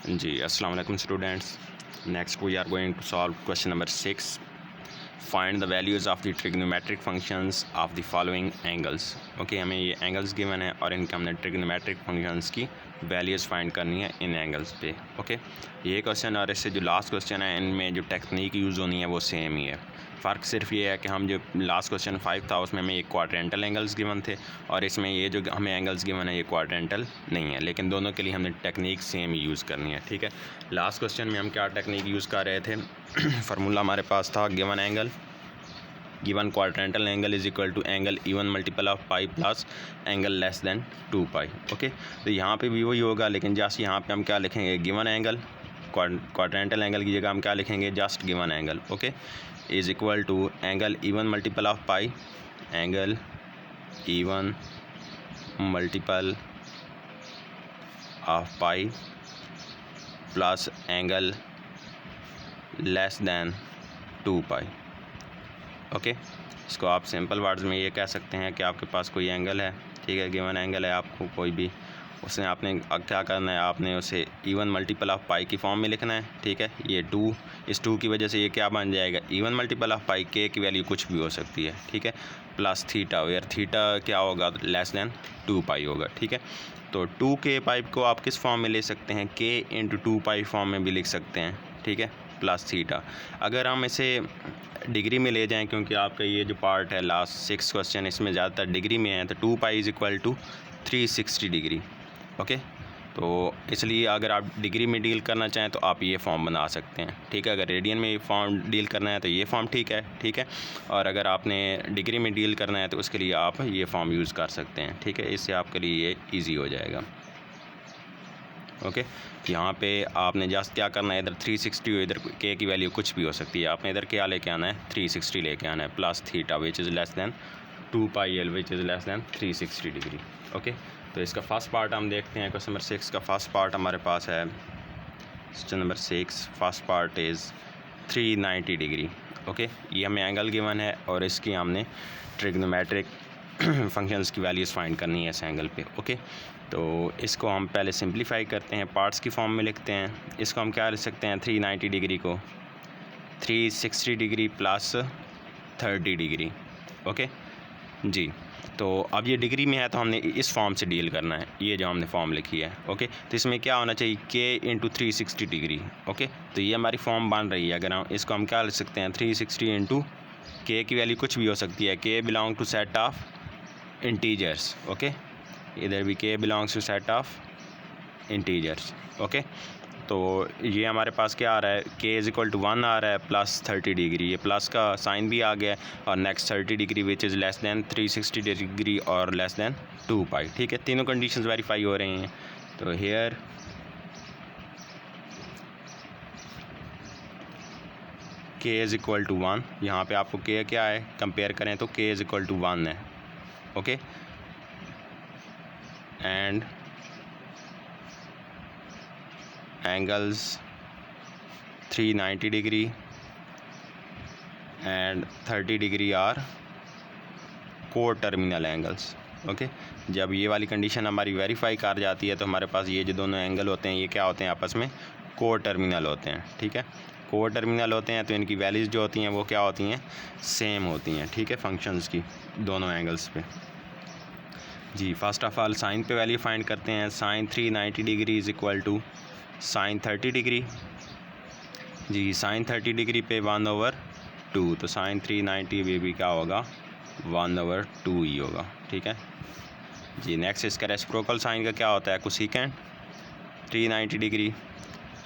जी अस्सलाम वालेकुम students. Next we are going to solve question number 6. Find the values of the trigonometric functions of the following angles. Okay, हमें ये angles given है और इनके हमने ट्रिग्नोमेट्रिक फंक्शंस की वैल्यूज़ फाइंड करनी है इन एंगल्स पे. ओके, ये क्वेश्चन और इससे जो लास्ट क्वेश्चन है इनमें जो टेक्निक यूज़ होनी है वो सेम ही है. फ़र्क सिर्फ ये है कि हम जो लास्ट क्वेश्चन 5 था उसमें हमें एक क्वाड्रेंटल एंगल्स गिवन थे और इसमें ये जो हमें एंगल्स गिवन है ये क्वाड्रेंटल नहीं है, लेकिन दोनों के लिए हमने टेक्निक सेम यूज़ करनी है. ठीक है, लास्ट क्वेश्चन में हम क्या टेक्निक यूज़ कर रहे थे फार्मूला हमारे पास था given angle, given quadrantal angle is equal to angle even multiple of pi plus angle less than 2 pi. Okay, तो यहाँ पे भी वही होगा, लेकिन जस्ट यहाँ पे हम क्या लिखेंगे, गिवन एंगल. क्वाड्रेंटल एंगल की जगह हम क्या लिखेंगे, just given angle. Okay, is equal to angle even multiple of pi, angle even multiple of pi plus angle less than 2 pi. Okay, इसको आप सिंपल वर्ड्स में ये कह सकते हैं कि आपके पास कोई एंगल है, ठीक है, गिवन एंगल है आपको कोई भी, उसने आपने क्या करना है, आपने उसे इवन मल्टीपल ऑफ पाई की फॉर्म में लिखना है. ठीक है, ये 2, इस 2 की वजह से ये क्या बन जाएगा, इवन मल्टीपल ऑफ पाई, के की वैल्यू कुछ भी हो सकती है. ठीक है, प्लस थीटा, वेयर थीटा क्या होगा, लेस देन 2 पाई होगा. ठीक है, तो 2k पाई को आप किस फॉर्म में ले सकते हैं, k इंटू 2 पाई फॉर्म में भी लिख सकते हैं. ठीक है, प्लस थीटा. अगर हम इसे डिग्री में ले जाएं, क्योंकि आपका ये जो पार्ट है लास्ट 6 क्वेश्चन इसमें ज़्यादातर डिग्री में है, तो 2 pi is equal to 360 degree. Okay, तो इसलिए अगर आप डिग्री में डील करना चाहें तो आप ये फॉर्म बना सकते हैं. ठीक है, अगर रेडियन में फॉर्म डील करना है तो ये फॉर्म ठीक है. ठीक है, और अगर आपने डिग्री में डील करना है तो उसके लिए आप ये फॉर्म यूज़ कर सकते हैं. ठीक है, इससे आपके लिए ये ईजी हो जाएगा. ओके, यहाँ पे आपने जस्ट क्या करना है, इधर 360 इधर के की वैल्यू कुछ भी हो सकती है, आपने इधर क्या लेके आना है, 360 लेके आना है, plus theta which is less than 2 pi L which is less than 360 degree. Okay, तो इसका फर्स्ट पार्ट हम देखते हैं. क्वेश्चन नंबर 6 का फर्स्ट पार्ट हमारे पास है, question number 6 first part is 390 degree. Okay, ये हमें एंगल गिवन है और इसकी हमने ट्रिग्नोमेट्रिक फंक्शंस की वैल्यूज़ फाइंड करनी है इस एंगल पे. ओके, तो इसको हम पहले सिंप्लीफाई करते हैं, पार्ट्स की फॉर्म में लिखते हैं. इसको हम क्या लिख सकते हैं, 390 डिग्री को 360 डिग्री प्लस 30 डिग्री. ओके जी, तो अब ये डिग्री में है तो हमने इस फॉर्म से डील करना है, ये जो हमने फॉर्म लिखी है. ओके, तो इसमें क्या होना चाहिए, k इंटू 360 डिग्री. ओके, तो ये हमारी फॉर्म बन रही है. अगर हम इसको हम क्या लिख सकते हैं, 360 इंटू के की वैल्यू कुछ भी हो सकती है, k belong to set of integers. Okay, इधर भी k belongs to set of integers. Okay, तो ये हमारे पास क्या आ रहा है, k इज़ इक्वल टू 1 आ रहा है प्लस 30 डिग्री, ये प्लस का साइन भी आ गया और next 30 degree which is less than 360 degree और लेस दैन 2 पाई. ठीक है, तीनों कंडीशंस वेरीफाई हो रही हैं. तो here k is equal to 1, यहाँ पे आपको k क्या है, कंपेयर करें तो k इज़ इक्वल टू 1 है. Okay, and angles 390 degree and 30 degree are co-terminal angles. Okay, जब ये वाली कंडीशन हमारी वेरीफाई कर जाती है तो हमारे पास ये जो दोनों एंगल होते हैं ये क्या होते हैं, आपस में को-टर्मिनल होते हैं. ठीक है, को-टर्मिनल होते हैं तो इनकी वैल्यूज़ जो होती हैं वो क्या होती हैं, सेम होती हैं. ठीक है, फंक्शंस की दोनों एंगल्स पे. जी, फर्स्ट ऑफ ऑल साइन पे वैल्यू फाइंड करते हैं. Sine 390 degree is equal to sine 30 degree. जी, साइन 30 डिग्री पे 1/2, तो साइन 390 में भी क्या होगा, 1/2 ही होगा. ठीक है जी, नेक्स्ट इसका रेसिप्रोकल साइन का क्या होता है, cosecant 390 degree,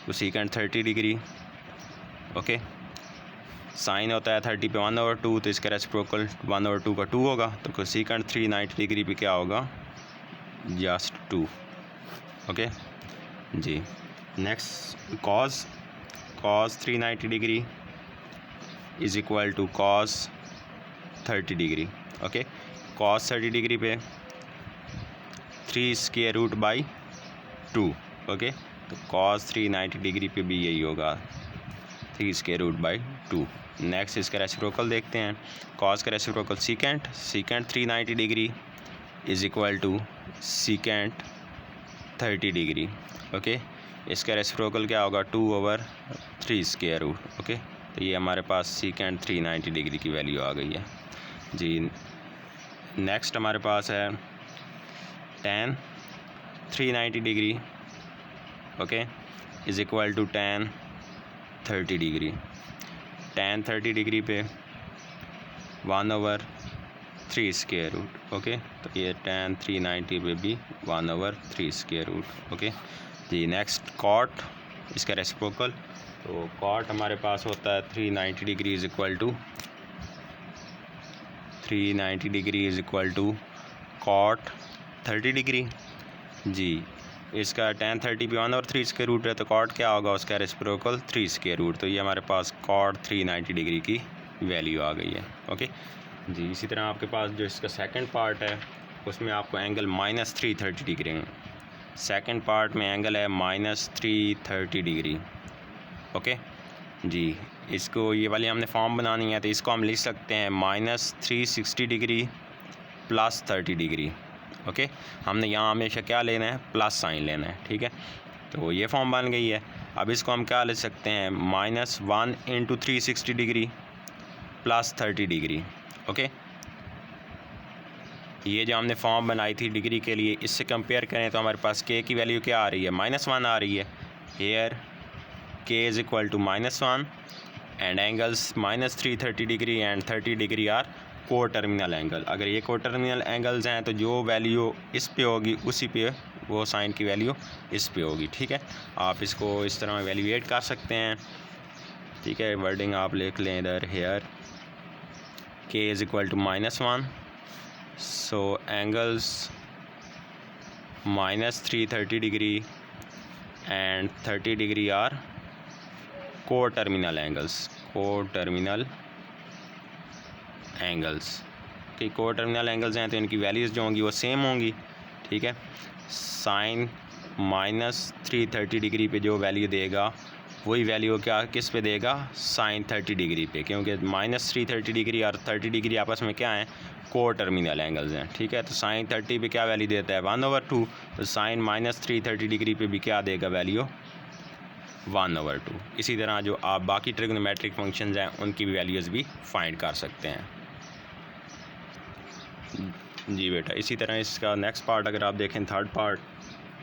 cosecant 30 degree. Okay, sine होता है 30 पे 1/2, तो इसका रेसिप्रोकल 1/2 का 2 होगा, तो कोसेकेंट 390 डिग्री पे क्या होगा, जस्ट 2. ओके जी, next cos 390 degree is equal to cos 30 degree. Okay, cos 30 degree पे 3√2. ओके, तो कॉस 390 डिग्री पे भी यही होगा, 3√2. नेक्स्ट इसका रेसिप्रोकल देखते हैं. कॉस का reciprocal secant 390 degree is equal to secant 30 degree. Okay, इसका रेसिप्रोकल क्या होगा 2/3 स्क्वायर रूट। ओके, तो ये हमारे पास सीकेंड 390 डिग्री की वैल्यू आ गई है जी। नेक्स्ट हमारे पास है tan 390 degree okay is equal to tan 30 degree. tan 30 degree पे 1/3 स्क्वायर रूट। ओके, तो ये tan 390 पे भी 1/3 स्क्वायर रूट। ओके जी। नेक्स्ट cot, इसका रेसिप्रोकल, तो cot हमारे पास होता है 390 degree is equal to 390 degree is equal to cot 30 degree जी। इसका tan 30 भी 1/3 स्क्वायर रूट है, तो cot क्या होगा उसका रेसिप्रोकल 3 स्क्वायर रूट। तो ये हमारे पास cot 390 डिग्री की वैल्यू आ गई है। ओके जी। इसी तरह आपके पास जो इसका सेकंड पार्ट है उसमें आपको एंगल -330 डिग्री, सेकंड पार्ट में एंगल है -330 डिग्री। ओके जी। इसको ये वाली हमने फॉर्म बनानी है, तो इसको हम लिख सकते हैं -360 डिग्री + 30 डिग्री। ओके, हमने यहाँ हमेशा क्या लेना है, प्लस साइन लेना है। ठीक है, तो ये फॉर्म बन गई है। अब इसको हम क्या ले सकते हैं, -1 × 360 डिग्री + 30 डिग्री। ओके, ये जो हमने फॉर्म बनाई थी डिग्री के लिए, इससे कंपेयर करें तो हमारे पास k की वैल्यू क्या आ रही है, -1 आ रही है। Here k is equal to -1 and angles -330 degree and 30 degree are coterminal angle. अगर ये को टर्मिनल एंगल्स हैं तो जो वैल्यू इस पे होगी उसी पे वो साइन की वैल्यू इस पे होगी। ठीक है, आप इसको इस तरह वैल्यूएट कर सकते हैं। ठीक है, वर्डिंग आप लिख लें इधर, here k is equal to -1, so angles -330 degree and 30 degree are coterminal angles, coterminal angles कि को टर्मिनल एंगल्स हैं तो इनकी वैल्यूज़ जो होंगी वो सेम होंगी। ठीक है, साइन -330 डिग्री पे जो वैल्यू देगा वही वैल्यू क्या किस पे देगा, साइन 30 डिग्री पे, क्योंकि -330 डिग्री और 30 डिग्री आपस में क्या हैं, को टर्मिनल एंगल्स हैं। ठीक है, तो साइन 30 पे क्या वैल्यू देता है, 1/2, तो साइन -330 डिग्री पे भी क्या देगा वैल्यू, 1/2। इसी तरह जो आप बाकी ट्रिग्नोमेट्रिक फंक्शंस हैं उनकी वैल्यूज़ भी फाइंड कर सकते हैं जी बेटा। इसी तरह इसका नेक्स्ट पार्ट अगर आप देखें, third part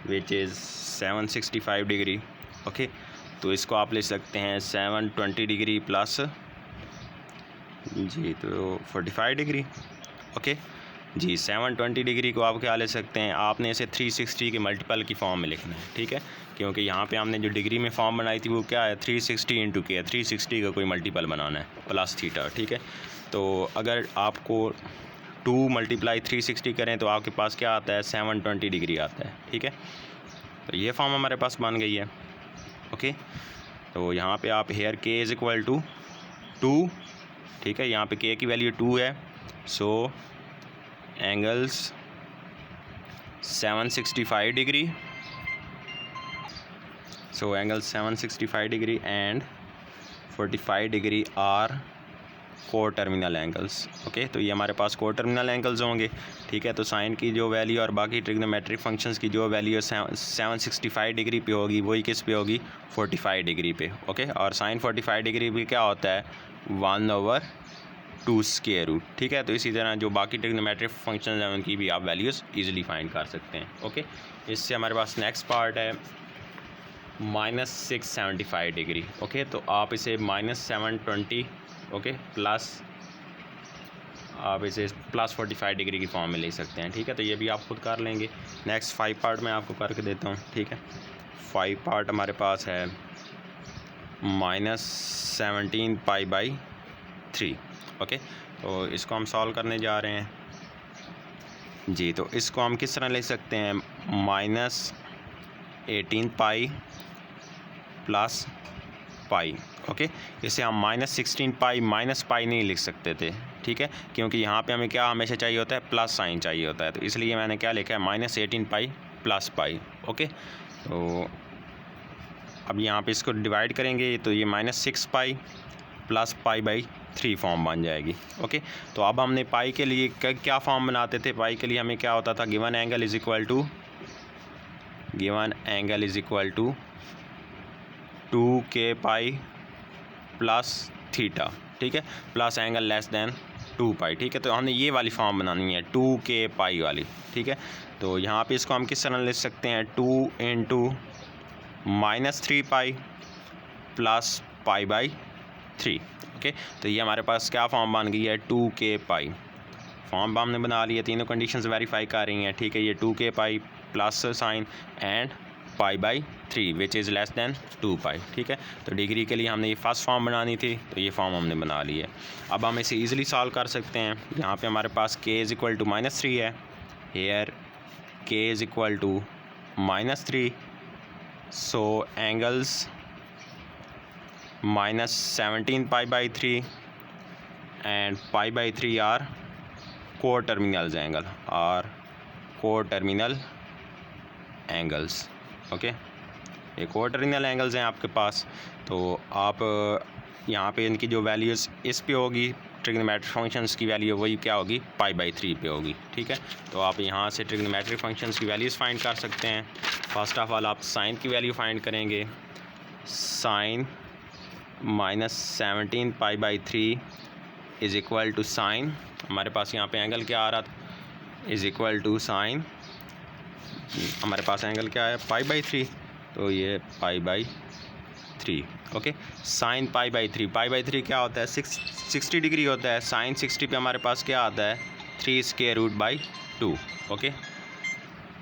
which is 765 degree. Okay, तो इसको आप ले सकते हैं 720 डिग्री प्लस जी तो 45 डिग्री। ओके जी, 720 डिग्री को आप क्या ले सकते हैं, आपने इसे 360 के मल्टीपल की फॉर्म में लिखना है। ठीक है, क्योंकि यहाँ पे हमने जो डिग्री में फॉर्म बनाई थी वो क्या है, 360 × k है, 360 का कोई मल्टीपल बनाना है प्लस थीटा। ठीक है, तो अगर आपको 2 × 360 करें तो आपके पास क्या आता है, 720 डिग्री आता है। ठीक है, तो ये फॉर्म हमारे पास बन गई है। ओके, तो यहाँ पे आप here k is equal to 2। ठीक है, यहाँ पे k की वैल्यू 2 है, so angles 765 degree, so angles 765 degree and 45 degree are coterminal angles. Okay, तो ये हमारे पास को टर्मिनल एंगल्स होंगे। ठीक है, तो साइन की जो वैल्यू और बाकी ट्रिग्नोमेट्रिक फंक्शंस की जो वैल्यू 765 डिग्री पे होगी वही किस पे होगी, 45 डिग्री पे। ओके, और साइन 45 डिग्री भी क्या होता है, 1/2 स्क्वायर रूट। ठीक है, तो इसी तरह जो बाकी ट्रिग्नोमेट्रिक फंक्शंस हैं उनकी भी आप वैल्यूज़ ईजिली फाइंड कर सकते हैं। ओके, इससे हमारे पास नेक्स्ट पार्ट है -675 डिग्री। ओके, तो आप इसे -720 ओके प्लस आप इसे +45 डिग्री की फॉर्म में ले सकते हैं। ठीक है, तो ये भी आप खुद कर लेंगे। नेक्स्ट 5 पार्ट मैं आपको करके देता हूँ। ठीक है, 5 पार्ट हमारे पास है -17 π/3। ओके, तो इसको हम सॉल्व करने जा रहे हैं जी। तो इसको हम किस तरह ले सकते हैं, -18 π + पाई। ओके, इसे हम -16 π -π नहीं लिख सकते थे। ठीक है, क्योंकि यहाँ पे हमें क्या हमेशा चाहिए होता है, प्लस साइन चाहिए होता है, तो इसलिए मैंने क्या लिखा है, -18 π + π। ओके, तो अब यहाँ पे इसको डिवाइड करेंगे तो ये -6 π + π/3 फॉर्म बन जाएगी। ओके, तो अब हमने पाई के लिए क्या फॉर्म बनाते थे, पाई के लिए हमें क्या होता था, given angle is equal to 2k pi plus theta, ठीक है, plus angle less than 2 pi, ठीक है। तो हमने ये वाली फॉर्म बनानी है 2k पाई वाली, ठीक है। तो यहाँ पे इसको हम किस तरह लिख सकते हैं, 2 into -3 pi plus pi by 3, okay. तो ये हमारे पास क्या फॉर्म बन गई है, 2k पाई। फॉर्म हमने बना लिया, तीनों कंडीशंस वेरीफाई कर रही हैं, ठीक है। ये 2k pi plus sign and pi by 3 which is less than 2 pi, ठीक है। तो डिग्री के लिए हमने ये फर्स्ट फॉर्म बनानी थी, तो ये फॉर्म हमने बना ली है। अब हम इसे ईजिली सॉल्व कर सकते हैं। यहाँ पे हमारे पास k इज़ इक्वल टू -3 है, here k is equal to -3, so angles -17 pi by 3 and pi by 3 are coterminals angle, are coterminal angles, okay. ये कोटर्मिनल एंगल्स हैं आपके पास। तो आप यहाँ पे इनकी जो वैल्यूज़ इस पे होगी, ट्रिग्नोमेट्रिक फंक्शंस की वैल्यू वही क्या होगी, पाई बाई 3 पे होगी, ठीक है। तो आप यहाँ से ट्रिग्नोमेट्रिक फंक्शंस की वैल्यूज़ फाइंड कर सकते हैं। फर्स्ट ऑफ ऑल आप साइन की वैल्यू फाइंड करेंगे, sine -17 pi by 3 is equal to sine, हमारे पास यहाँ पे एंगल क्या आ रहा था, इज़ इक्वल टू साइन, हमारे पास एंगल क्या है, पाई बाई 3, तो ये पाई by 3, okay. Sine pi by 3, pi by 3 क्या होता है, 60 डिग्री होता है। साइन 60 पे हमारे पास क्या आता है, 3 स्क्वायर रूट बाई 2, ओके,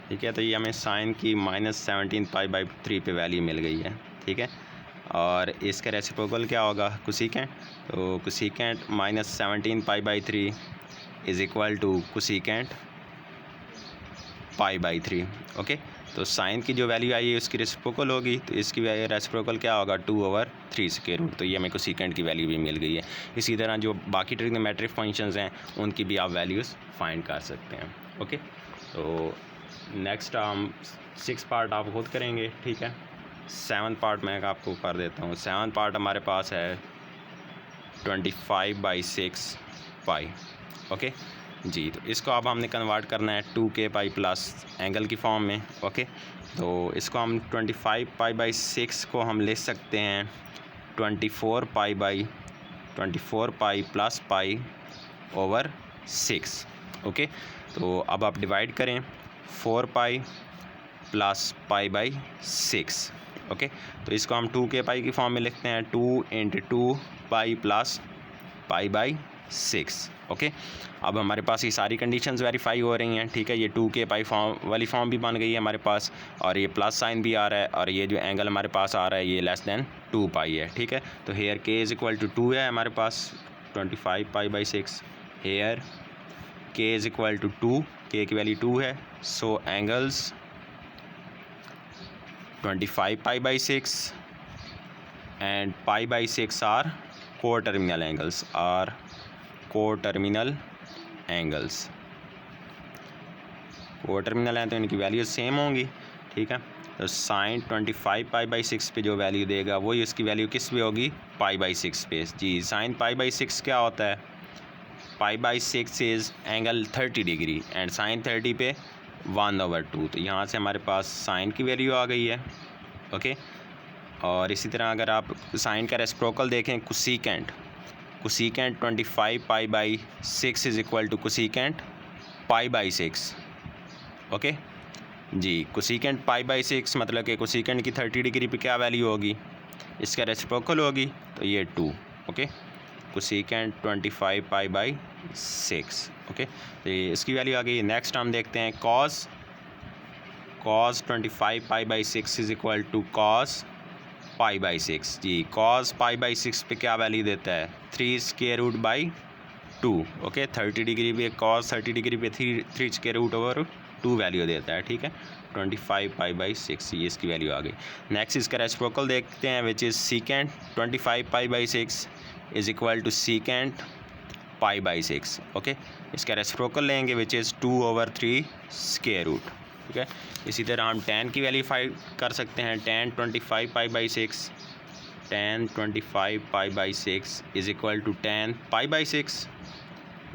ठीक है। तो ये हमें साइन की -17 पाई बाई 3 पे वैल्यू मिल गई है, ठीक है। और इसका रेसिप्रोकल क्या होगा, कोसेकेंट, तो cosecant -17 pi by 3 is equal to cosecant pi by 3, okay. तो साइन की जो वैल्यू आई है उसकी रेसिप्रोकल होगी, तो इसकी रेसिप्रोकल क्या होगा, 2/3 स्क्वायर रूट। तो ये हमें कोसेकेंट की वैल्यू भी मिल गई है। इसी तरह जो बाकी ट्रिग्नोमेट्रिक फंक्शंस हैं उनकी भी आप वैल्यूज़ फाइंड कर सकते हैं, ओके। तो नेक्स्ट हम 6 पार्ट आप खुद करेंगे, ठीक है। 7 पार्ट मैं आपको कर देता हूँ। 7 पार्ट हमारे पास है 25/6 पाई, ओके जी। तो इसको अब हमने कन्वर्ट करना है 2k पाई प्लस एंगल की फॉर्म में, ओके। तो इसको हम 25π/6 को हम ले सकते हैं 24 pi plus pi over 6, okay. तो अब आप डिवाइड करें 4 pi plus pi by 6, okay. तो इसको हम 2k पाई की फॉर्म में लिखते हैं, 2 × 2 pi plus pi by 6, okay. अब हमारे पास ये सारी कंडीशंस वेरीफाई हो रही हैं, ठीक है। ये 2k पाई फॉर्म वाली फॉर्म भी बन गई है हमारे पास, और ये प्लस साइन भी आ रहा है, और ये जो एंगल हमारे पास आ रहा है ये लेस दैन 2 पाई है, ठीक है। तो here k is equal to 2 है हमारे पास, 25π/6, here k is equal to 2, k की वैल्यू 2 है, so angles 25π/6 and π/6 are coterminal angles, are coterminal angles. Coterminal हैं तो इनकी वैल्यू सेम होंगी, ठीक है। तो साइन 25π/6 पे जो वैल्यू देगा वही उसकी वैल्यू किस पे होगी, π/6 पे। जी, साइन π/6 क्या होता है, π/6 is angle 30 degree and sine 30 पे 1/2। तो यहाँ से हमारे पास साइन की वैल्यू आ गई है, ओके। और इसी तरह अगर आप साइन का रेसिप्रोकल देखें, cosecant 25π/6 is equal to cosecant π/6, okay जी। कोसेकेंट π/6 मतलब कि कोसेकेंट की 30 डिग्री पे क्या वैल्यू होगी, इसका रेसिप्रोकल होगी, तो ये 2, ओके। Cosecant 25π/6, okay. तो ये इसकी वैल्यू आ गई। नेक्स्ट हम देखते हैं cos 25π/6 is equal to cos π/6। जी, कॉस π/6 पे क्या वैल्यू देता है, 3 square root by 2, okay. 30 degree पे कॉस 30 डिग्री पे 3 स्क्वायर रूट ओवर 2 वैल्यू देता है, ठीक है। 25π/6 ये इसकी वैल्यू आ गई। नेक्स्ट इसका रेसिप्रोकल देखते हैं which is secant 25π/6 is equal to secant π/6, okay. इसका रेसिप्रोकल लेंगे विच इज़ 2/3 स्क्वायर रूट, ठीक है। इसी तरह हम tan की वैल्यू फाइंड कर सकते हैं, tan 25π/6, tan 25π/6 is equal to tan π/6।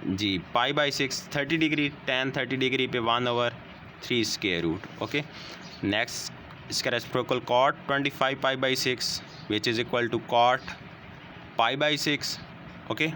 जी, π/6 30 डिग्री, tan 30 डिग्री पे 1/3 स्क्वायर रूट, ओके। नेक्स्ट इसका reciprocal cot 25 pi by 6 which is equal to cot pi by 6। Okay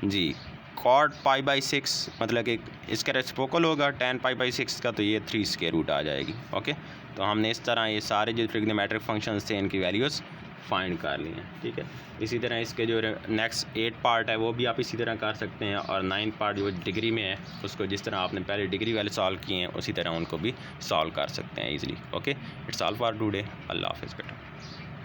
जी, cot पाई बाई 6 मतलब कि इसका रेसिप्रोकल होगा tan पाई बाई 6 का, तो ये 3 स्क्वायर रूट आ जाएगी। ओके, तो हमने इस तरह ये सारे जो ट्रिग्नोमेट्रिक फंक्शंस थे इनकी वैल्यूज़ फाइंड कर लिए हैं। ठीक है, इसी तरह इसके जो नेक्स्ट 8 पार्ट है वो भी आप इसी तरह कर सकते हैं, और 9 पार्ट जो डिग्री में है उसको जिस तरह आपने पहले डिग्री वाले सॉल्व किए हैं उसी तरह उनको भी सॉल्व कर सकते हैं easily. Okay, it's all for today. अल्लाह हाफ़िज़ बेटा।